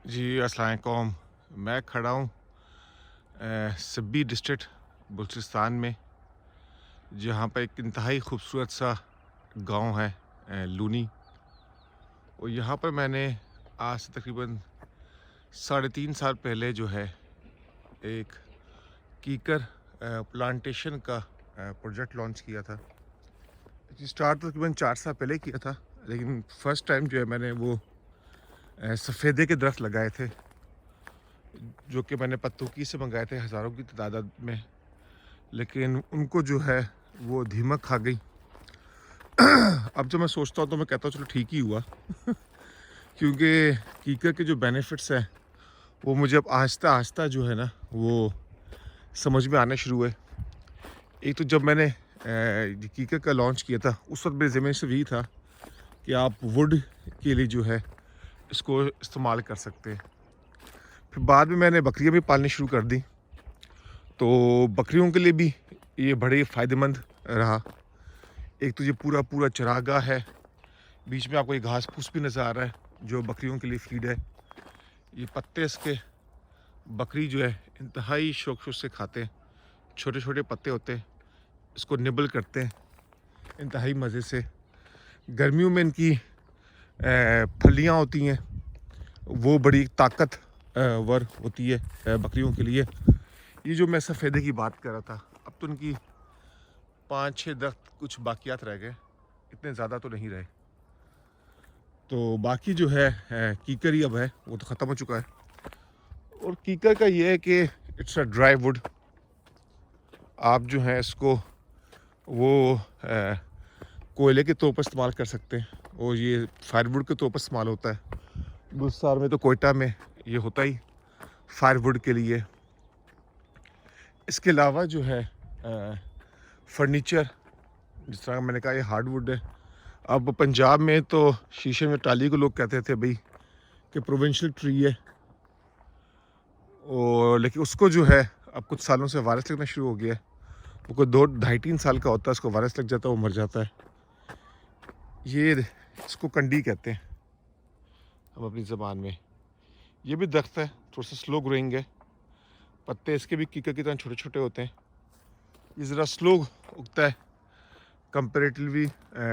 जी अस्सलाम वालेकुम। मैं खड़ा हूँ सिब्बी डिस्ट्रिक्ट बलूचिस्तान में, जहाँ पर एक इंतहाई खूबसूरत सा गांव है लूनी। और यहाँ पर मैंने आज से तकरीबन 3.5 साल पहले जो है एक कीकर प्लांटेशन का प्रोजेक्ट लॉन्च किया था। जी स्टार्ट तो तकरीबन 4 साल पहले किया था, लेकिन फ़र्स्ट टाइम जो है मैंने वो सफ़ेदे के दरख्त लगाए थे, जो कि मैंने पत्तूकी से मंगाए थे हज़ारों की तादाद में। लेकिन उनको जो है वो दीमक खा गई। अब जब मैं सोचता हूँ तो मैं कहता हूँ चलो ठीक ही हुआ, क्योंकि कीकर के जो बेनिफिट्स हैं वो मुझे अब आहिस्ता-आहिस्ता जो है ना वो समझ में आने शुरू हुए। एक तो जब मैंने ये कीकर का लॉन्च किया था, उस वक़्त मेरे ज़हन में सिर्फ़ यही था कि आप वुड के लिए जो है इसको इस्तेमाल कर सकते हैं। फिर बाद में मैंने बकरियाँ भी पालनी शुरू कर दी, तो बकरियों के लिए भी ये बड़े फ़ायदेमंद रहा। एक तो ये पूरा चरागाह है, बीच में आपको ये घास-फूस भी नज़र आ रहा है जो बकरियों के लिए फ़ीड है। ये पत्ते इसके बकरी जो है इंतहाई शौक से खाते हैं। छोटे-छोटे पत्ते होते हैं, इसको निबल करते हैं इंतहाई मज़े से। गर्मियों में इनकी फलियाँ होती हैं, वो बड़ी ताकत वर होती है बकरियों के लिए। ये जो मैं सफ़ेदे की बात कर रहा था, अब तो इनकी 5-6 दरख्त कुछ बाकियात रह गए, इतने ज़्यादा तो नहीं रहे। तो बाकी जो है कीकर ही अब है, वो तो ख़त्म हो चुका है। और कीकर का ये है कि इट्स अ ड्राई वुड। आप जो है इसको वो कोयले के तौर पर इस्तेमाल कर सकते हैं, और ये फायरवुड के तौर पर इस्तेमाल होता है। बलूचिस्तान में तो कोयटा में ये होता ही फायरवुड के लिए। इसके अलावा जो है फर्नीचर, जिस तरह मैंने कहा ये हार्डवुड है। अब पंजाब में तो शीशे में टाली को लोग कहते थे भाई कि प्रोविंशियल ट्री है, और लेकिन उसको जो है अब कुछ सालों से वायरस लगना शुरू हो गया है। वो कोई 2 ढाई 3 साल का होता है, उसको वायरस लग जाता है, वो मर जाता है। ये इसको कंडी कहते हैं हम अपनी ज़बान में। ये भी दरख्त है, थोड़ा सा स्लो ग्रोइंग है। पत्ते इसके भी कीकर की तरह छोटे छोटे होते हैं। ये ज़रा स्लो उगता है कंपेरेटिवली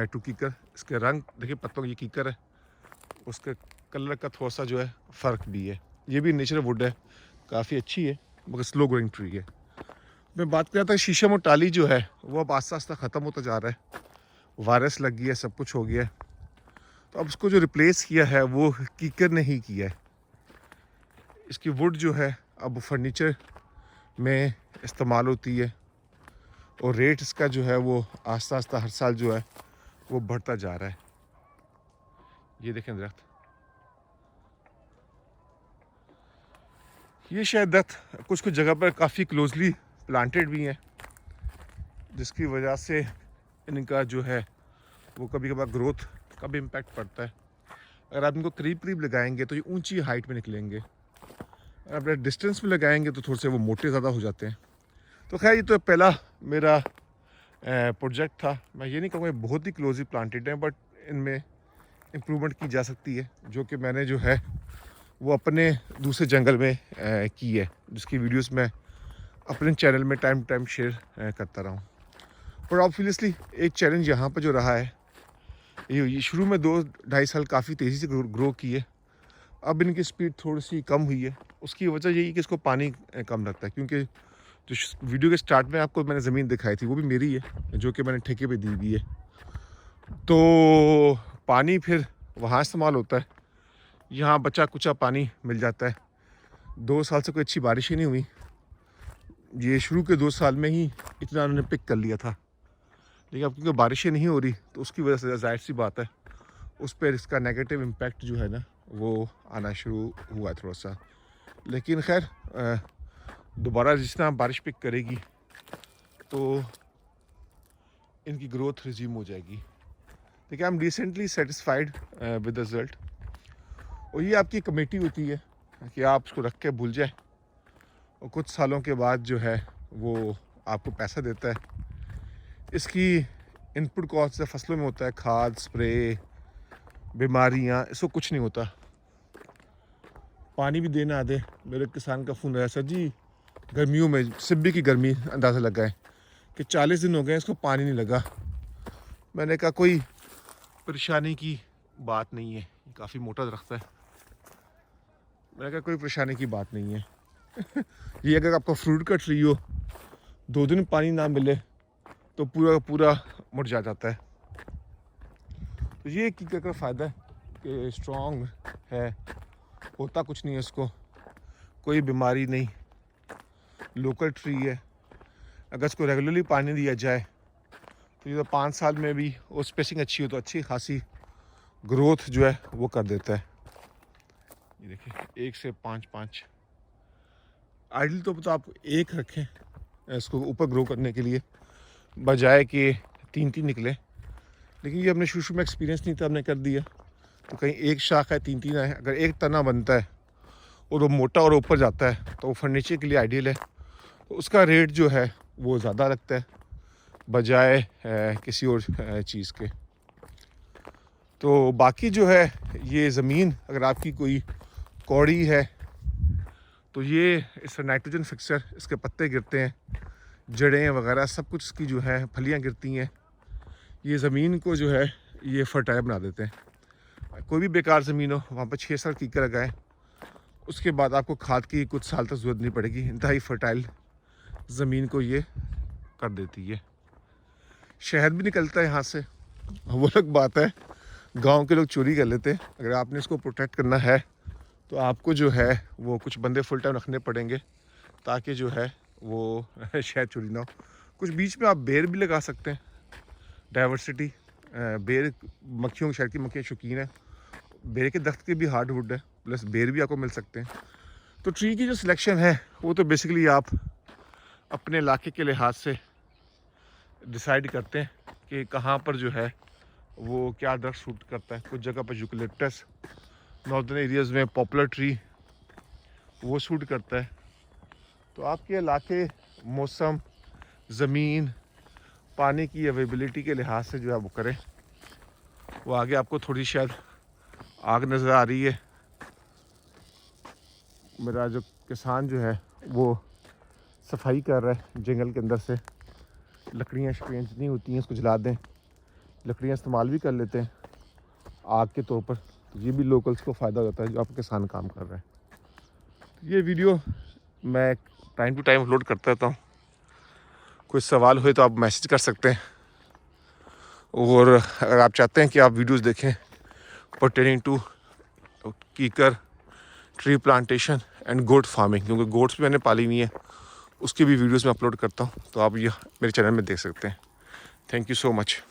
टू कीकर। इसके रंग देखिए, पत्तों की ये कीकर है, उसके कलर का थोड़ा सा जो है फ़र्क भी है। ये भी नेचुरल वुड है, काफ़ी अच्छी है, मगर स्लो ग्रोइंग ट्री है। मैं बात कर रहा था शीशम और टाली जो है वो अब आस्ता आस्ता ख़त्म होता जा रहा है। वायरस लग गया है, सब कुछ हो गया है। तो अब उसको जो रिप्लेस किया है वो कीकर ने ही किया है। इसकी वुड जो है अब फर्नीचर में इस्तेमाल होती है, और रेट इसका जो है वो आस्ता आस्ता हर साल जो है वो बढ़ता जा रहा है। ये देखें दरख्त, ये शायद दरख्त कुछ कुछ जगह पर काफ़ी क्लोजली प्लांटेड भी हैं, जिसकी वजह से इनका जो है वो कभी कभार ग्रोथ का भी इम्पैक्ट पड़ता है। अगर आप इनको करीब करीब लगाएंगे तो ये ऊंची हाइट में निकलेंगे, अगर आप डिस्टेंस में लगाएंगे तो थोड़े से वो मोटे ज़्यादा हो जाते हैं। तो खैर, ये तो पहला मेरा प्रोजेक्ट था। मैं ये नहीं कहूँगा बहुत ही क्लोजली प्लांटेड है, बट इनमें इम्प्रूवमेंट की जा सकती है, जो कि मैंने जो है वो अपने दूसरे जंगल में की है, जिसकी वीडियोस मैं अपने चैनल में टाइम टू टाइम शेयर करता रहा हूँ। और ऑब्वियसली एक चैलेंज यहाँ पर जो रहा है, ये शुरू में 2 ढाई साल काफ़ी तेज़ी से ग्रो की है। अब इनकी स्पीड थोड़ी सी कम हुई है। उसकी वजह यही है कि इसको पानी कम लगता है, क्योंकि जो वीडियो के स्टार्ट में आपको मैंने ज़मीन दिखाई थी वो भी मेरी है, जो कि मैंने ठेके पे दी हुई है। तो पानी फिर वहाँ इस्तेमाल होता है, यहाँ बचा कुचा पानी मिल जाता है। 2 साल से कोई अच्छी बारिश ही नहीं हुई। ये शुरू के 2 साल में ही इतना उन्होंने पिक कर लिया था, लेकिन अब क्योंकि बारिशें नहीं हो रही तो उसकी वजह से जाहिर सी बात है उस पर इसका नेगेटिव इम्पैक्ट जो है ना वो आना शुरू हुआ थोड़ा सा। लेकिन खैर दोबारा जितना बारिश पिक करेगी तो इनकी ग्रोथ रिज्यूम हो जाएगी। देखिए, I am recently satisfied with result. और ये आपकी कमेटी होती है कि आप उसको रख के भूल जाए, और कुछ सालों के बाद जो है वो आपको पैसा देता है। इसकी इनपुट कॉस्ट से फसलों में होता है, खाद, स्प्रे, बीमारियाँ, इसको कुछ नहीं होता। पानी भी देना आ दे। मेरे किसान का फ़ोन आया, सर जी गर्मियों में सिब्बी की गर्मी अंदाज़ा लगा है कि 40 दिन हो गए इसको पानी नहीं लगा। मैंने कहा कोई परेशानी की बात नहीं है, काफ़ी मोटा दरख्त है। मैंने कहा कोई परेशानी की बात नहीं है। ये अगर आपका फ्रूट का ट्री हो, 2 दिन पानी ना मिले तो पूरा का पूरा मुरझा जाता है। तो ये कीकर का फ़ायदा है कि स्ट्रॉन्ग है, होता कुछ नहीं है उसको, कोई बीमारी नहीं, लोकल ट्री है। अगर इसको रेगुलरली पानी दिया जाए तो ये तो 5 साल में भी और स्पेसिंग अच्छी हो तो अच्छी खासी ग्रोथ जो है वो कर देता है। ये देखिए 1 से 5-5 आइडल तो आप एक रखें इसको ऊपर ग्रो करने के लिए, बजाय कि 3-3 निकले। लेकिन ये हमने शुरू में एक्सपीरियंस नहीं था, हमने कर दिया। तो कहीं एक शाख है 3-3 है, अगर एक तना बनता है और वो मोटा और ऊपर जाता है तो वो फर्नीचर के लिए आइडियल है। तो उसका रेट जो है वो ज़्यादा लगता है बजाय किसी और चीज़ के। तो बाकी जो है ये ज़मीन अगर आपकी कोई कौड़ी है तो ये इसका नाइट्रोजन फिक्सर, इसके पत्ते गिरते हैं, जड़ें वगैरह सब कुछ इसकी जो है फलियाँ गिरती हैं, ये ज़मीन को जो है ये फर्टाइल बना देते हैं। कोई भी बेकार ज़मीन हो वहाँ पर 6 साल कीकर लगाएं, उसके बाद आपको खाद की कुछ साल तक ज़रूरत नहीं पड़ेगी, इंतहाई फर्टाइल ज़मीन को ये कर देती है। शहद भी निकलता है यहाँ से, वो अलग बात है, गांव के लोग चोरी कर लेते हैं। अगर आपने इसको प्रोटेक्ट करना है तो आपको जो है वो कुछ बंदे फुल टाइम रखने पड़ेंगे ताकि जो है वो शहद चोरी ना हो। कुछ बीच में आप बेर भी लगा सकते हैं, डाइवर्सिटी। बेर मक्खियों की, शहद की मक्खियाँ शौकीन है, बेर के दख्त के भी हार्डवुड है, प्लस बेर भी आपको मिल सकते हैं। तो ट्री की जो सिलेक्शन है वो तो बेसिकली आप अपने इलाके के लिहाज से डिसाइड करते हैं कि कहाँ पर जो है वो क्या दरख्त सूट करता है। कुछ जगह पर यूकलिप्टस, नॉर्दर्न एरियाज़ में पॉपुलर ट्री वो सूट करता है। तो आपके इलाके, मौसम, ज़मीन, पानी की अवेलेबिलिटी के लिहाज से जो है वो करें। वो आगे आपको थोड़ी शायद आग नज़र आ रही है। मेरा जो किसान जो है वो सफाई कर रहा है जंगल के अंदर से, लकड़ियाँ शकड़ियाँ जितनी होती हैं उसको जला दें, लकड़ियाँ इस्तेमाल भी कर लेते हैं आग के तौर पर। तो ये भी लोकल्स को फ़ायदा होता है जो आपका किसान काम कर रहा है। तो ये वीडियो मैं टाइम टू टाइम अपलोड करता रहता हूँ, कोई सवाल हुए तो आप मैसेज कर सकते हैं। और अगर आप चाहते हैं कि आप वीडियोस देखें पर्टेनिंग टू कीकर, tree plantation and goat farming, क्योंकि गोट्स भी मैंने पाली हुई है, उसकी भी वीडियोस मैं अपलोड करता हूँ, तो आप ये मेरे चैनल में देख सकते हैं। Thank you so much.